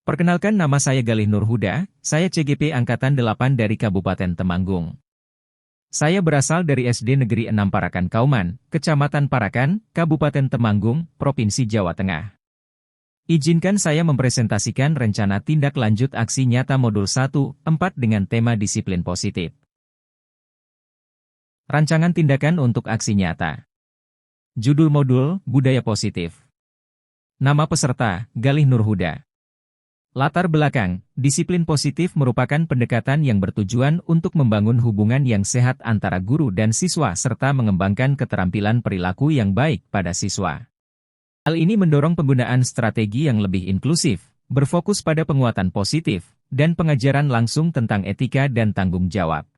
Perkenalkan, nama saya Galih Nurhuda, saya CGP Angkatan 8 dari Kabupaten Temanggung. Saya berasal dari SD Negeri 6 Parakan Kauman, Kecamatan Parakan, Kabupaten Temanggung, Provinsi Jawa Tengah. Izinkan saya mempresentasikan rencana tindak lanjut aksi nyata modul 1-4 dengan tema disiplin positif. Rancangan tindakan untuk aksi nyata. Judul modul, Budaya Positif. Nama peserta, Galih Nurhuda. Latar belakang, disiplin positif merupakan pendekatan yang bertujuan untuk membangun hubungan yang sehat antara guru dan siswa serta mengembangkan keterampilan perilaku yang baik pada siswa. Hal ini mendorong penggunaan strategi yang lebih inklusif, berfokus pada penguatan positif, dan pengajaran langsung tentang etika dan tanggung jawab.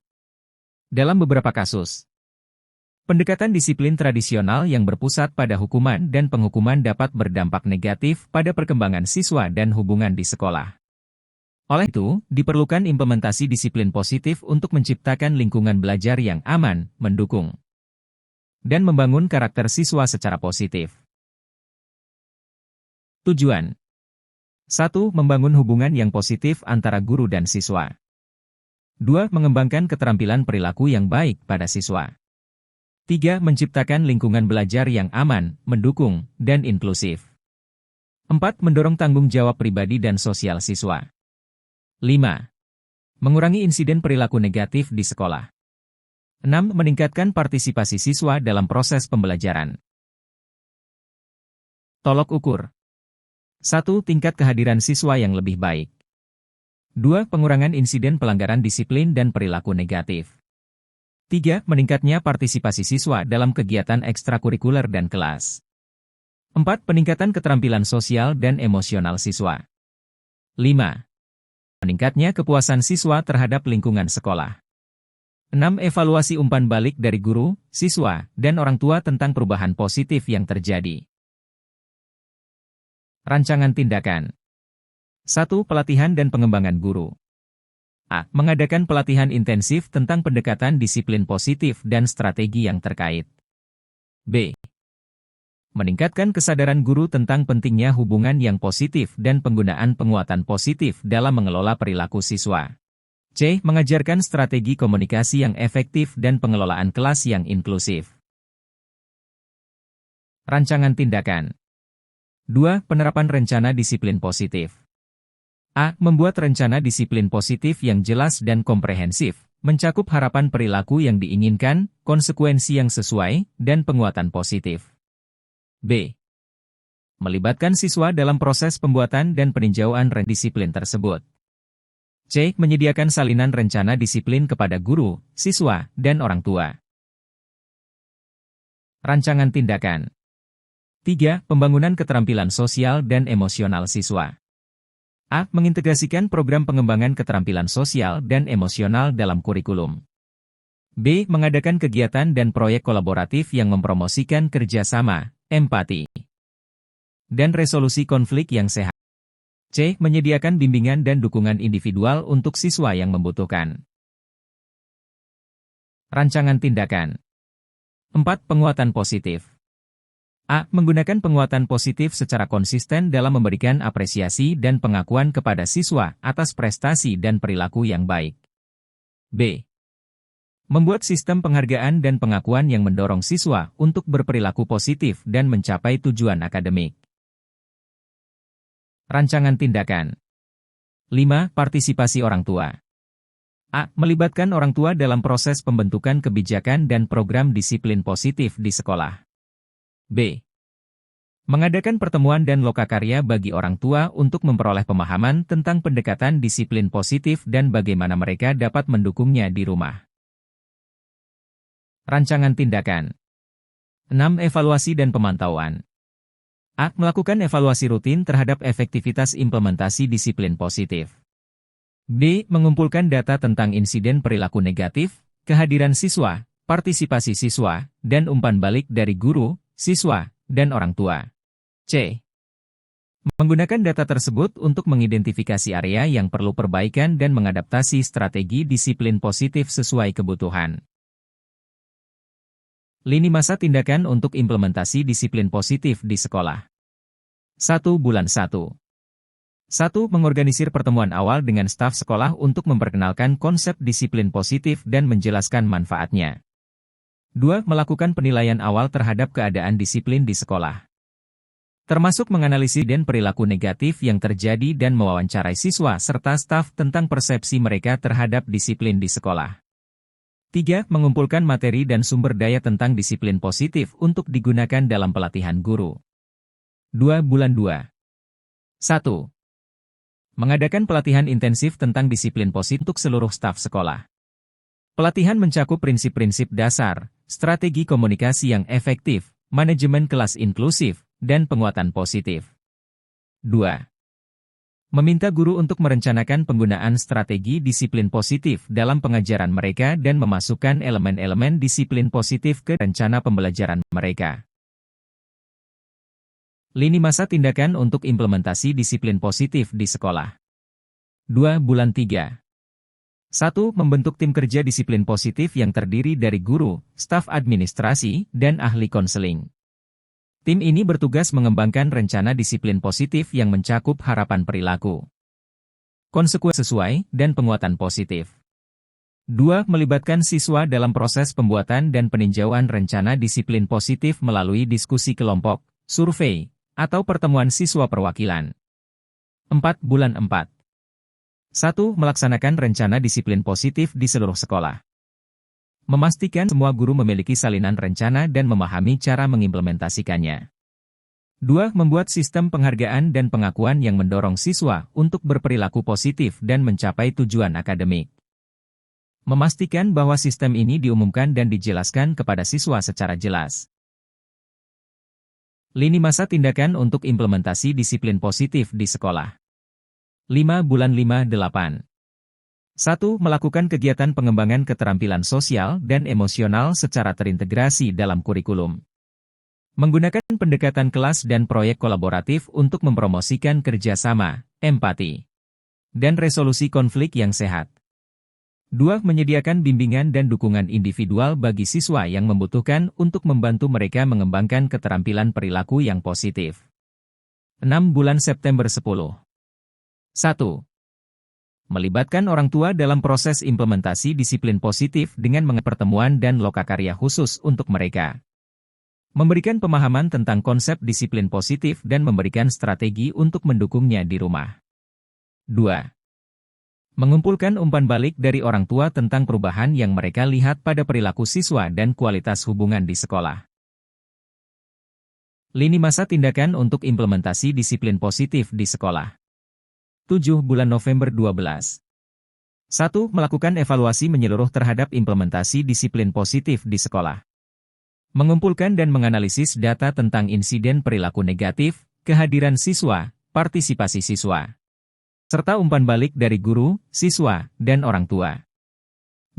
Dalam beberapa kasus, pendekatan disiplin tradisional yang berpusat pada hukuman dan penghukuman dapat berdampak negatif pada perkembangan siswa dan hubungan di sekolah. Oleh itu, diperlukan implementasi disiplin positif untuk menciptakan lingkungan belajar yang aman, mendukung, dan membangun karakter siswa secara positif. Tujuan 1. Membangun hubungan yang positif antara guru dan siswa. 2. Mengembangkan keterampilan perilaku yang baik pada siswa. 3. Menciptakan lingkungan belajar yang aman, mendukung, dan inklusif. 4. Mendorong tanggung jawab pribadi dan sosial siswa. 5. Mengurangi insiden perilaku negatif di sekolah. 6. Meningkatkan partisipasi siswa dalam proses pembelajaran. Tolok ukur. 1. Tingkat kehadiran siswa yang lebih baik. 2. Pengurangan insiden pelanggaran disiplin dan perilaku negatif. 3. Meningkatnya partisipasi siswa dalam kegiatan ekstrakurikuler dan kelas. 4. Peningkatan keterampilan sosial dan emosional siswa. 5. Meningkatnya kepuasan siswa terhadap lingkungan sekolah. 6. Evaluasi umpan balik dari guru, siswa, dan orang tua tentang perubahan positif yang terjadi. Rancangan tindakan. 1. Pelatihan dan pengembangan guru. A. Mengadakan pelatihan intensif tentang pendekatan disiplin positif dan strategi yang terkait. B. Meningkatkan kesadaran guru tentang pentingnya hubungan yang positif dan penggunaan penguatan positif dalam mengelola perilaku siswa. C. Mengajarkan strategi komunikasi yang efektif dan pengelolaan kelas yang inklusif. Rancangan tindakan. 2. Penerapan rencana disiplin positif. A. Membuat rencana disiplin positif yang jelas dan komprehensif, mencakup harapan perilaku yang diinginkan, konsekuensi yang sesuai, dan penguatan positif. B. Melibatkan siswa dalam proses pembuatan dan peninjauan disiplin tersebut. C. Menyediakan salinan rencana disiplin kepada guru, siswa, dan orang tua. Rancangan tindakan. 3. Pembangunan keterampilan sosial dan emosional siswa. A. Mengintegrasikan program pengembangan keterampilan sosial dan emosional dalam kurikulum. B. Mengadakan kegiatan dan proyek kolaboratif yang mempromosikan kerjasama, empati, dan resolusi konflik yang sehat. C. Menyediakan bimbingan dan dukungan individual untuk siswa yang membutuhkan. Rancangan tindakan. 4. Penguatan positif. A. Menggunakan penguatan positif secara konsisten dalam memberikan apresiasi dan pengakuan kepada siswa atas prestasi dan perilaku yang baik. B. Membuat sistem penghargaan dan pengakuan yang mendorong siswa untuk berperilaku positif dan mencapai tujuan akademik. Rancangan tindakan. 5. Partisipasi orang tua. A. Melibatkan orang tua dalam proses pembentukan kebijakan dan program disiplin positif di sekolah. B. Mengadakan pertemuan dan lokakarya bagi orang tua untuk memperoleh pemahaman tentang pendekatan disiplin positif dan bagaimana mereka dapat mendukungnya di rumah. Rancangan tindakan. 6. Evaluasi dan pemantauan. A. Melakukan evaluasi rutin terhadap efektivitas implementasi disiplin positif. B. Mengumpulkan data tentang insiden perilaku negatif, kehadiran siswa, partisipasi siswa, dan umpan balik dari guru, siswa, dan orang tua. C. Menggunakan data tersebut untuk mengidentifikasi area yang perlu perbaikan dan mengadaptasi strategi disiplin positif sesuai kebutuhan. Lini masa tindakan untuk implementasi disiplin positif di sekolah. 1. Bulan 1. 1. Mengorganisir pertemuan awal dengan staf sekolah untuk memperkenalkan konsep disiplin positif dan menjelaskan manfaatnya. 2. Melakukan penilaian awal terhadap keadaan disiplin di sekolah, termasuk menganalisis dan perilaku negatif yang terjadi dan mewawancarai siswa serta staf tentang persepsi mereka terhadap disiplin di sekolah. 3. Mengumpulkan materi dan sumber daya tentang disiplin positif untuk digunakan dalam pelatihan guru. 2 bulan 2. 1. Mengadakan pelatihan intensif tentang disiplin positif untuk seluruh staf sekolah. Pelatihan mencakup prinsip-prinsip dasar, strategi komunikasi yang efektif, manajemen kelas inklusif, dan penguatan positif. 2. Meminta guru untuk merencanakan penggunaan strategi disiplin positif dalam pengajaran mereka dan memasukkan elemen-elemen disiplin positif ke rencana pembelajaran mereka. Lini masa tindakan untuk implementasi disiplin positif di sekolah. 2 bulan 3. 1. Membentuk tim kerja disiplin positif yang terdiri dari guru, staf administrasi, dan ahli konseling. Tim ini bertugas mengembangkan rencana disiplin positif yang mencakup harapan perilaku, konsekuensi sesuai, dan penguatan positif. 2. Melibatkan siswa dalam proses pembuatan dan peninjauan rencana disiplin positif melalui diskusi kelompok, survei, atau pertemuan siswa perwakilan. 4 bulan 4. 1. Melaksanakan rencana disiplin positif di seluruh sekolah. Memastikan semua guru memiliki salinan rencana dan memahami cara mengimplementasikannya. 2. Membuat sistem penghargaan dan pengakuan yang mendorong siswa untuk berperilaku positif dan mencapai tujuan akademik. Memastikan bahwa sistem ini diumumkan dan dijelaskan kepada siswa secara jelas. Lini masa tindakan untuk implementasi disiplin positif di sekolah. 5 bulan 5-8. 1. Melakukan kegiatan pengembangan keterampilan sosial dan emosional secara terintegrasi dalam kurikulum. Menggunakan pendekatan kelas dan proyek kolaboratif untuk mempromosikan kerjasama, empati, dan resolusi konflik yang sehat. 2. Menyediakan bimbingan dan dukungan individual bagi siswa yang membutuhkan untuk membantu mereka mengembangkan keterampilan perilaku yang positif. 6 bulan September 10. 1. Melibatkan orang tua dalam proses implementasi disiplin positif dengan pertemuan dan lokakarya khusus untuk mereka. Memberikan pemahaman tentang konsep disiplin positif dan memberikan strategi untuk mendukungnya di rumah. 2. Mengumpulkan umpan balik dari orang tua tentang perubahan yang mereka lihat pada perilaku siswa dan kualitas hubungan di sekolah. Lini masa tindakan untuk implementasi disiplin positif di sekolah. 7 bulan November 12. 1. Melakukan evaluasi menyeluruh terhadap implementasi disiplin positif di sekolah. Mengumpulkan dan menganalisis data tentang insiden perilaku negatif, kehadiran siswa, partisipasi siswa, serta umpan balik dari guru, siswa, dan orang tua.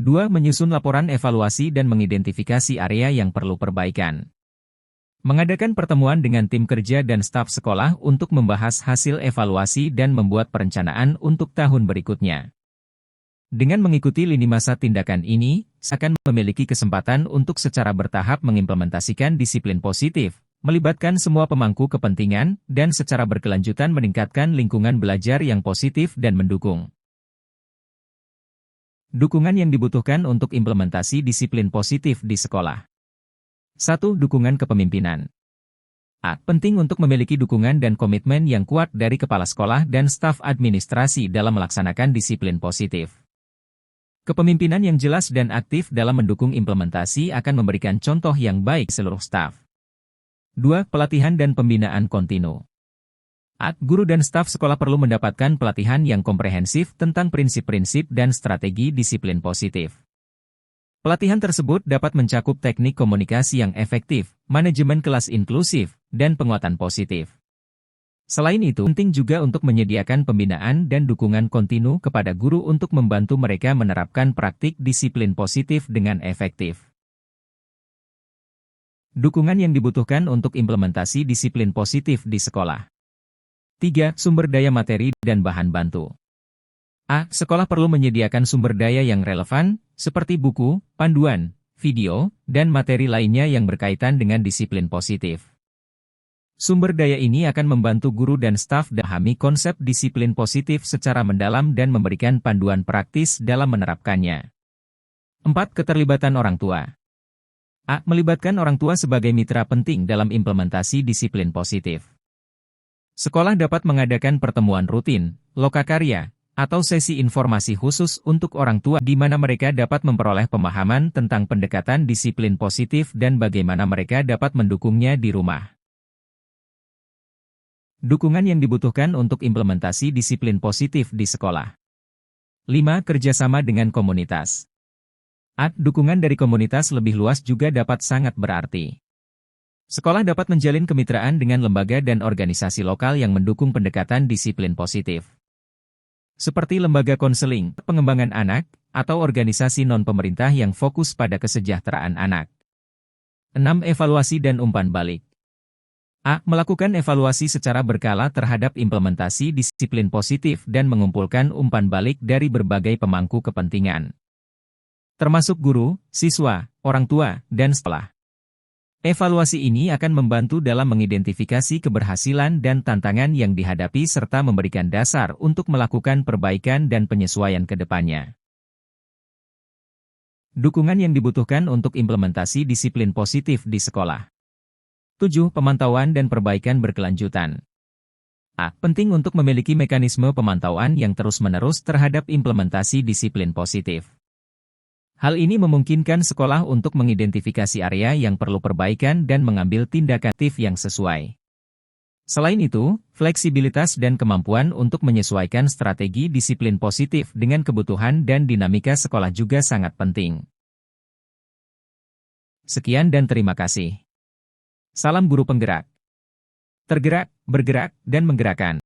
2. Menyusun laporan evaluasi dan mengidentifikasi area yang perlu perbaikan. Mengadakan pertemuan dengan tim kerja dan staf sekolah untuk membahas hasil evaluasi dan membuat perencanaan untuk tahun berikutnya. Dengan mengikuti lini masa tindakan ini, akan memiliki kesempatan untuk secara bertahap mengimplementasikan disiplin positif, melibatkan semua pemangku kepentingan, dan secara berkelanjutan meningkatkan lingkungan belajar yang positif dan mendukung. Dukungan yang dibutuhkan untuk implementasi disiplin positif di sekolah. 1. Dukungan kepemimpinan. A. Penting untuk memiliki dukungan dan komitmen yang kuat dari kepala sekolah dan staf administrasi dalam melaksanakan disiplin positif. Kepemimpinan yang jelas dan aktif dalam mendukung implementasi akan memberikan contoh yang baik seluruh staf. 2. Pelatihan dan pembinaan kontinu. A. Guru dan staf sekolah perlu mendapatkan pelatihan yang komprehensif tentang prinsip-prinsip dan strategi disiplin positif. Pelatihan tersebut dapat mencakup teknik komunikasi yang efektif, manajemen kelas inklusif, dan penguatan positif. Selain itu, penting juga untuk menyediakan pembinaan dan dukungan kontinu kepada guru untuk membantu mereka menerapkan praktik disiplin positif dengan efektif. Dukungan yang dibutuhkan untuk implementasi disiplin positif di sekolah. 3. Sumber daya materi dan bahan bantu. A. Sekolah perlu menyediakan sumber daya yang relevan, seperti buku, panduan, video, dan materi lainnya yang berkaitan dengan disiplin positif. Sumber daya ini akan membantu guru dan staf memahami konsep disiplin positif secara mendalam dan memberikan panduan praktis dalam menerapkannya. 4. Keterlibatan orang tua. A. Melibatkan orang tua sebagai mitra penting dalam implementasi disiplin positif. Sekolah dapat mengadakan pertemuan rutin, lokakarya, atau sesi informasi khusus untuk orang tua di mana mereka dapat memperoleh pemahaman tentang pendekatan disiplin positif dan bagaimana mereka dapat mendukungnya di rumah. Dukungan yang dibutuhkan untuk implementasi disiplin positif di sekolah. 5. Kerjasama dengan komunitas. A. Dukungan dari komunitas lebih luas juga dapat sangat berarti. Sekolah dapat menjalin kemitraan dengan lembaga dan organisasi lokal yang mendukung pendekatan disiplin positif. Seperti lembaga konseling, pengembangan anak, atau organisasi non-pemerintah yang fokus pada kesejahteraan anak. 6. Evaluasi dan umpan balik. A. Melakukan evaluasi secara berkala terhadap implementasi disiplin positif dan mengumpulkan umpan balik dari berbagai pemangku kepentingan, termasuk guru, siswa, orang tua, dan sekolah. Evaluasi ini akan membantu dalam mengidentifikasi keberhasilan dan tantangan yang dihadapi serta memberikan dasar untuk melakukan perbaikan dan penyesuaian ke depannya. Dukungan yang dibutuhkan untuk implementasi disiplin positif di sekolah. 7. Pemantauan dan perbaikan berkelanjutan. A. Penting untuk memiliki mekanisme pemantauan yang terus-menerus terhadap implementasi disiplin positif. Hal ini memungkinkan sekolah untuk mengidentifikasi area yang perlu perbaikan dan mengambil tindakan aktif yang sesuai. Selain itu, fleksibilitas dan kemampuan untuk menyesuaikan strategi disiplin positif dengan kebutuhan dan dinamika sekolah juga sangat penting. Sekian dan terima kasih. Salam guru penggerak. Tergerak, bergerak, dan menggerakkan.